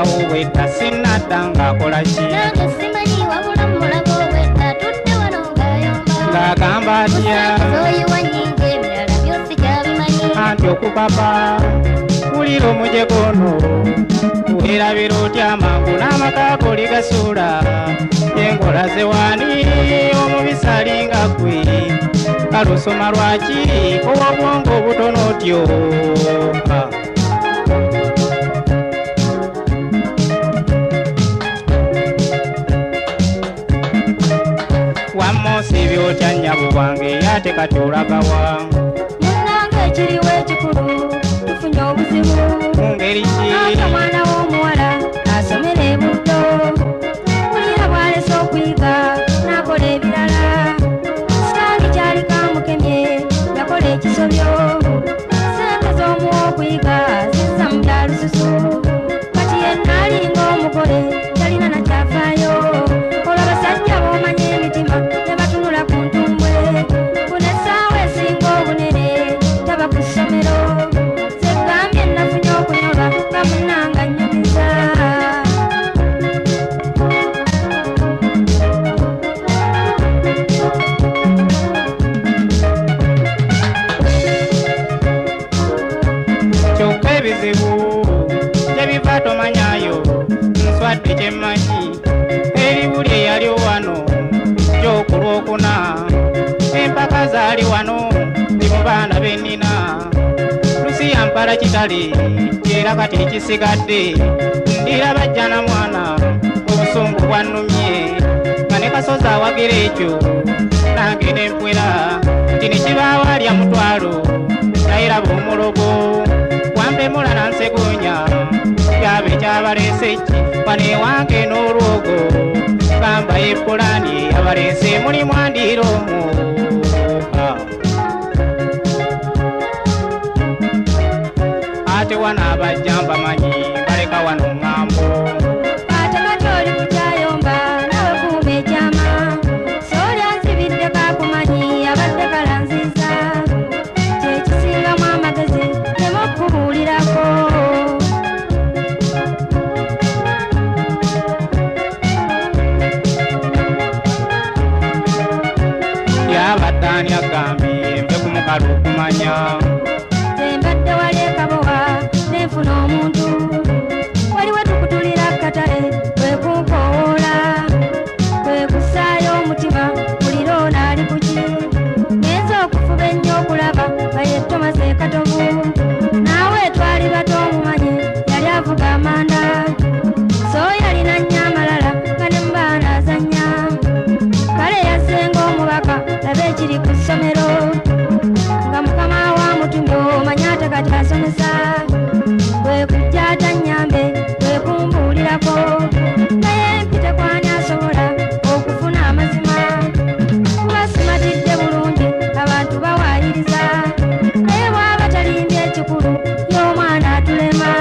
weta sinadda ng'akola ki nange simanyi wabula mulabo weta tudde wano ng'ayomba ng'agamba atya zoyiwa nnyingi ebirala byose gyabimanyi anti okupapa wulira omuje gono weerabira otya amangu n'amaka goli gasuula engola ze waani omubisi alinga ggwe alusoma lwaki obwongo obutono otyo wamoosi byotya nnyabo bwange ate kati olagawa munnange ekiriwo ekikulu tufunye obuzibu mu ngeri ki ate omwana w'omuwala asomera ebuddo kulira bw'alese okuyiga n'akola ebirala sitaani kyali kamukemye yakola ekisobyo sente z'omuwa okuyiga zizza mu bya lususu kati yenna alinga omugole talina na kyafaayo olwo basajja b'omanya emitima ne batunula ku ntumbwe kuno essaawa esinga obunene taba ku ssomero zegambye nafunye okunyolwa nga munnanga nnyumiza kyokka ebizibu gye biva tomanyayo nswadde kyemmanyi eribuli eyali wano gyokulwokuna empaka zaali wano ndi mu baana bennina lusi yampala kitale era kati ekisigadde ndira bajja na mwana obusungu bwannumye nga ne kasozi awagira ekyo nange nempwera nti ne kibaawo alya mutwalo nayiraba omulogo wampemula nansegonya kyaba ekyabaleese ki wano ewange n'olwogo gamba epulaani eyabaleese mulimu andiira omwo ate wano abajja mbamanyi baleka wano ŋŋambo ate kati oli kukyayomba nawe kuuma ekyama soolya nzibidde kakumanyi abadde kalanziza kyekisingamu amagezi nemu okubuulirako yabadde ani agambye mbe ku mukalu okumanya zembadde wali ekabowa nenfuna omuntu waliwo tukutulira katale kwekunkowoola kwekusaayo omutima bulira ono ali kuki ngenza okufuba ennyo okulaba bayettomase ekatovu naawe twali bato omumanye yali avuga amanda so yalina nnyo amalala nga ne mubaana azannya kale yasenga omubaka laba ekiri ku ssomero nga mukama wa mutumyo omanya ate kati asomesa kwekujja atannyambe kwekumbuulirako naye mpite kwani asobola okufuna amazima kuba simatidde bulungi abantu bawaayiriza naye bw'aba talimbye ekikulu y'omwana atulema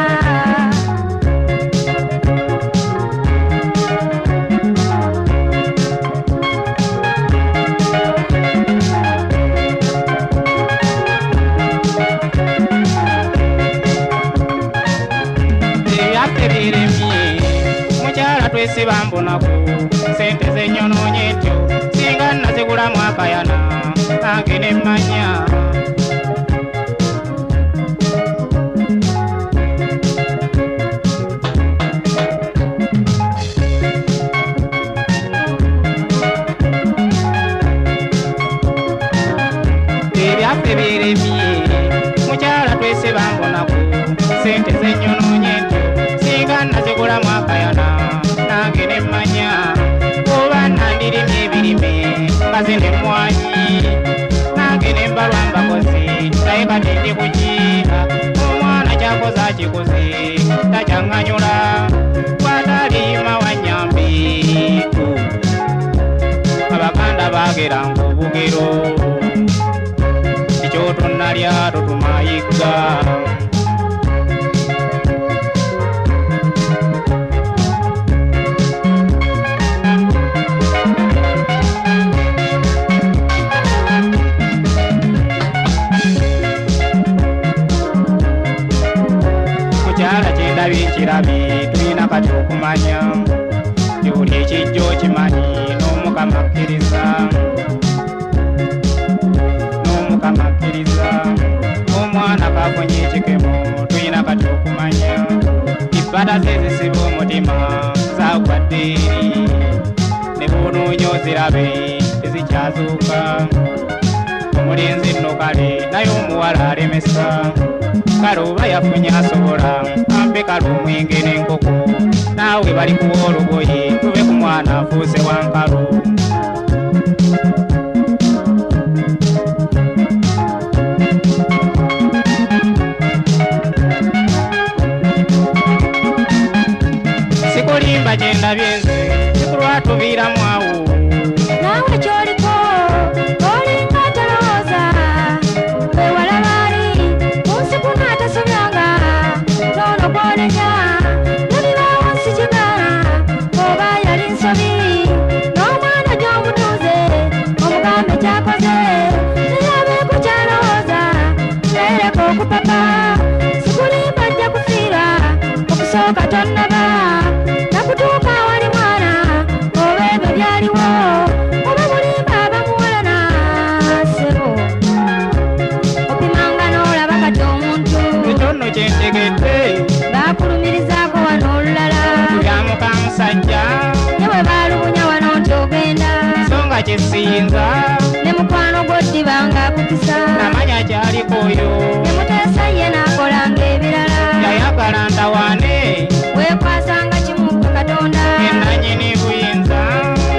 ebyatereeremye mukyala twesiba mbonaku sente zenyonoonye ntyo singa nazigulamu akayana nange nemmanya ebyaffe byeremye mukyala twesiba mbonaku sente zenyonoonye ntyo singa nazigulamu akayana nange nemmanya oba nandirimye ebirime mbaze nemmwanyi nange nembalwa mbakozi naye kati ndi kukiha omwana kyakoze akikoze takyaŋŋanyula bw'ataliima wannyambiku abaganda bageranga obugero ekyotonnalya totumayigga mukyala kyendabye ekirabi tulina kati okumanya gy'oli ekijjo okimanyi n'omukama akkiriza omwana kafunye ekikemo tulina kati okumanya ibbata zezisiba omutima zagwadde eri ne bunoonya ozirabe tezikyazuuka omulenzi nno kale naye omuwala alemesa kale oba yafunye asobola ampe kale omwenge n'enkoko naawe bali kuwa olugoye tube ku mwana afuuse wankalu sikulimba gyendabye nze sikulwatubiiramu awo naawe kyoliko olinga talowooza wewala baali kunsi kuno atasobyanga noono gwolenya nebibaawo nsikigana oba yali nsobi n'omwana gy'omutuuze omugambe kyakoze teyabeeko kyalowooza naereka okupapa sikulimba ajja kufiira okusooka tonnaba nakutuuka wali mwana oba ebyo byaliwo oba mulimba abamuwalana sebo opimanga n'olaba kati omuntu ekyo nno kyentegedde baakulumirizaako wano olulala tulyamuka musajja ye bwe baalubunya wano nti ogenda so nga kyesiyinza ne mukwano gw'oddibanga akupisa namanya kyaliko oyo ne muteesa ye n'akolanga ebirala yayagala ntawaane weekwasanga kimu ku katonda enanyini buyinza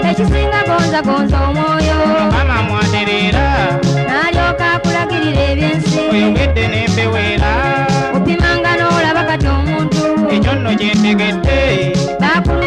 ekisinga gonzagonza omwoyo mukama mwatereera n'alyoka akulagirira ebyensi oyogedde n'empeweera opimanga n'olaba kati omuntu ekyo nno kyentegedde baakulu